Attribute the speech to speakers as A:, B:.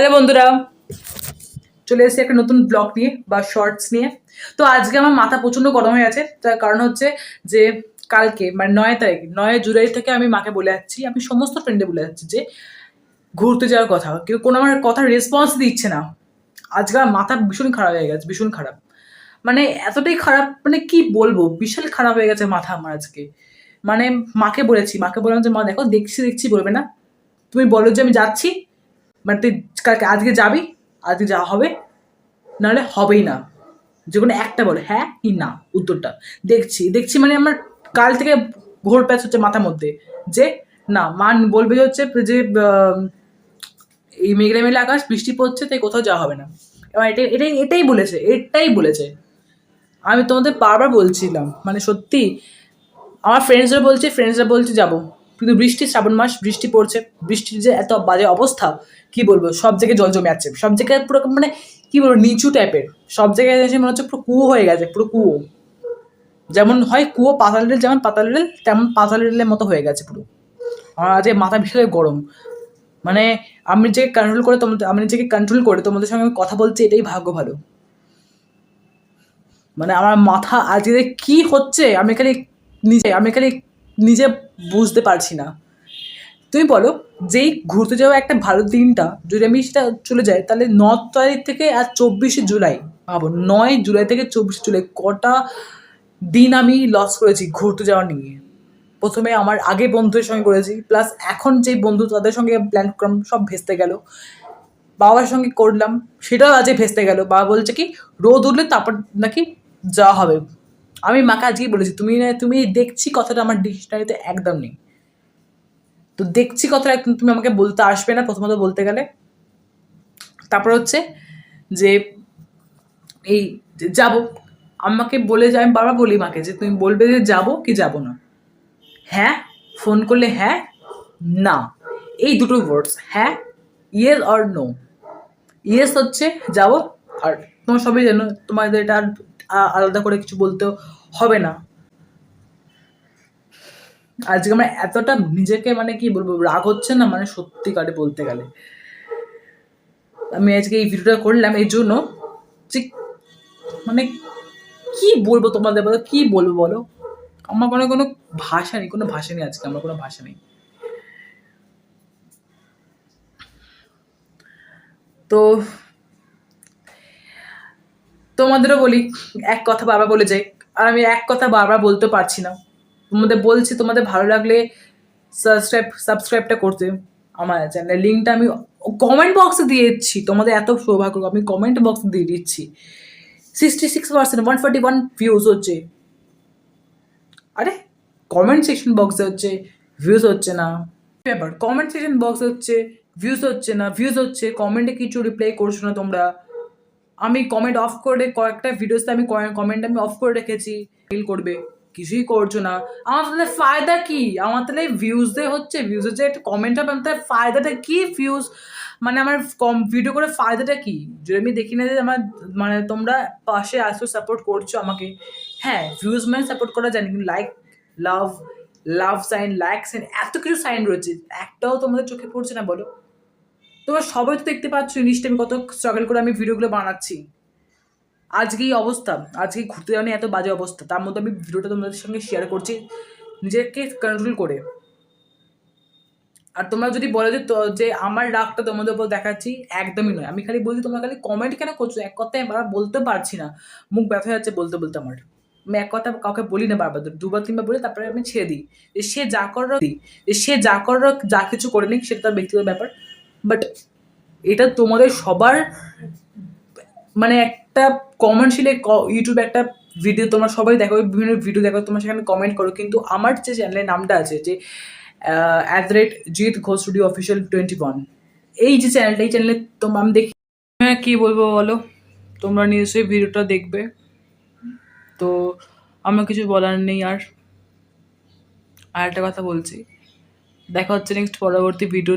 A: Hello বন্ধুরা, চলে এসেছি একটা নতুন ব্লগ নিয়ে বা শর্টস নিয়ে। তো আজকে আমার মাথা প্রচণ্ড গরম হয়ে আছে। তার কারণ হচ্ছে যে কালকে মানে 9 তারিখ 9 জুলাই থেকে আমি মাকে বলে যাচ্ছি, আমি সমস্ত ফ্রেন্ডে বলে যাচ্ছি যে ঘুরতে যাওয়ার কথা, কেউ কোনো আমার কথার রেসপন্স দিচ্ছে না। আজকে আমার মাথা ভীষণ খারাপ হয়ে গেছে, ভীষণ খারাপ, মানে এতটাই খারাপ, মানে কি বলবো, বিশাল খারাপ হয়ে গেছে মাথা আমার আজকে। মানে মাকে বললাম যে মা দেখো, দেখছি দেখছি বলবে না, তুমি বলো যে আমি যাচ্ছি, মানে তুই কালকে আজকে যাবি, আজকে যাওয়া হবে, নাহলে হবেই না। যে কোনো একটা বলে হ্যাঁ কি না উত্তরটা। দেখছি দেখছি মানে আমার কাল থেকে ঘোর প্যাচ হচ্ছে মাথার মধ্যে যে না, মান বলবে যে হচ্ছে যে এই মেঘলা মেঘলা আকাশ, বৃষ্টি পড়ছে, তাই কোথাও যাওয়া হবে না। এবার এটাই বলেছে। আমি তোমাদের বারবার বলছিলাম, মানে সত্যি আমার ফ্রেন্ডসরা বলছে যাবো, কিন্তু বৃষ্টি, শ্রাবণ মাস, বৃষ্টি পড়ছে, বৃষ্টির যে এত বাজে অবস্থা, কি বলবো, সব জায়গায় জল জমে আছে, সব জায়গায় পুরো মানে কি বলবো নিচু টাইপের, সব জায়গায় এসে মনে হচ্ছে পুরো কুয়ো হয়ে গেছে, পুরো কুয়ো। যেমন হয় কুয়ো পাতাল রেল, যেমন পাতাল রেল তেমন পাতাল রেলের মতো হয়ে গেছে পুরো। আমার আজ মাথা ভীষণ গরম, মানে আমি নিজেকে কন্ট্রোল করে তোমাদের সঙ্গে আমি কথা বলছি, এটাই ভাগ্য ভালো। মানে আমার মাথা আজকে কি হচ্ছে আমি খালি নিজে বুঝতে পারছি না। তুমি বলো, যেই ঘুরতে যাওয়া একটা ভালো দিনটা যদি আমি সেটা চলে যাই, তাহলে 9 তারিখ থেকে আর 24শে জুলাই, ভাবো 9 জুলাই থেকে 24শে জুলাই কটা দিন আমি লস করেছি ঘুরতে যাওয়া নিয়ে। প্রথমে আমার আগে বন্ধুদের সঙ্গে করেছি, প্লাস এখন যেই বন্ধু তাদের সঙ্গে প্ল্যান করলাম, সব ভেস্তে গেল। বাবার সঙ্গে করলাম, সেটাও আজকে ভেস্তে গেল। বাবা বলছে কি রোদ উঠলে তারপর নাকি যাওয়া হবে। আমি মাকে আজকেই বলেছি, তুমি দেখছি কথাটা আমার ডিকশনারিতে একদম নেই। তো দেখছি কথাটা একদম তুমি আমাকে বলতে আসবে না প্রথমত বলতে গেলে। তারপর হচ্ছে যে এই যাব, আমাকে বলে যায়, আমি বারবার বলি মাকে যে তুমি বলবে যে যাবো কি যাবো না। হ্যাঁ, ফোন করলে হ্যাঁ, না, এই দুটো ওয়ার্ডস, হ্যাঁ ইয়েস অর নো। ইয়েস হচ্ছে যাবো, আর তোমার সবই জানো, তোমাদের এটা আর আলাদা করে কিছু বলতে হবে না। আজকে আমার এতটা নিজেকে মানে কি বলবো রাগ হচ্ছে না, মানে সত্যিকারে বলতে গেলে। আমি আজকে এই ভিডিওটা করলাম এই জন্য যে মানে কি বলবো তোমাদের, বলো কি বলবো বলো, আমার কোনো ভাষা নেই আজকে, আমার কোনো ভাষা নেই। তো তোমাদেরও বলি, এক কথা বারবার বলে যাই, আর আমি এক কথা বারবার বলতে পারছি না। তোমাদের বলছি, তোমাদের ভালো লাগলে সাবস্ক্রাইবটা করতে আমার চ্যানেলের লিঙ্কটা আমি কমেন্ট বক্সে দিয়ে দিচ্ছি। তোমাদের এত সৌভাগ্য, আমি কমেন্ট বক্সে দিয়ে দিচ্ছি। 66%, 141 ভিউজ হচ্ছে। আরে কমেন্ট সেকশন বক্সে হচ্ছে, ভিউজ হচ্ছে না। ব্যাপার, কমেন্ট সেকশন বক্স হচ্ছে, ভিউজ হচ্ছে না, ভিউজ হচ্ছে, কমেন্টে কিছু রিপ্লাই করছো না তোমরা। আমি কমেন্ট অফ করে কয়েকটা ভিডিওতে আমি কমেন্ট আমি অফ করে রেখেছি, ফিল করবে, কিছুই করছো না। আমার তাহলে ফায়দা কি? আমার তাহলে ভিউজে হচ্ছে, ভিউজের যে একটা কমেন্ট হবে, আমার তাহলে ফায়দাটা কি? ভিউজ মানে আমার কম ভিডিও করে ফায়দাটা কি? যদি আমি দেখি না যে আমার মানে তোমরা পাশে আসো, সাপোর্ট করছো আমাকে। হ্যাঁ, ভিউজ মানে সাপোর্ট করা জানি, কিন্তু লাইক, লাভ, লাভ সাইন, লাইক সাইন, এত কিছু সাইন রয়েছে, একটাও তোমাদের চোখে পড়ছে না বলো? তোমরা সবাই তো দেখতে পাচ্ছ জিনিসটা, আমি কত স্ট্রাগল করে আমি ভিডিওগুলো বানাচ্ছি। আজকে এই অবস্থা, আজকে ঘুরতে যাওয়া নিয়ে এত বাজে অবস্থা, তার মধ্যে আমি ভিডিওটা তোমাদের সঙ্গে শেয়ার করছি নিজেকে কন্ট্রোল করে। আর তোমরা যদি বলো যে আমার রাগটা তোমাদের উপর দেখাচ্ছি, একদমই নয়। আমি খালি বলছি তোমরা খালি কমেন্ট কেন করছো, এক কথায় বারবার বলতে পারছি না, মুখ ব্যথা হয়ে যাচ্ছে বলতে বলতে আমার। আমি এক কথা কাউকে বলি না, বারবার দুবার তিনবার বলি, তারপরে আমি ছেড়ে দিই। সে যা করার যা কিছু করে নিক, সেটা তার ব্যক্তিগত ব্যাপার। বাট এটা তোমাদের সবার মানে একটা কমার্শিয়ালি ইউটিউবে একটা ভিডিও তোমরা সবাই দেখো, বিভিন্ন ভিডিও দেখো, তোমরা সেখানে কমেন্ট করো, কিন্তু আমার যে চ্যানেলের নামটা আছে যে @জিৎ ঘোষ স্টুডিও অফিসিয়াল 21, এই যে চ্যানেলটা, এই চ্যানেলে তোমরা আমি দেখি। হ্যাঁ, কী বলবো বলো, তোমরা নিশ্চয়ই ভিডিওটা দেখবে। তো আমার কিছু বলার নেই। আর একটা কথা বলছি, দেখা হচ্ছে নেক্সট পরবর্তী ভিডিও।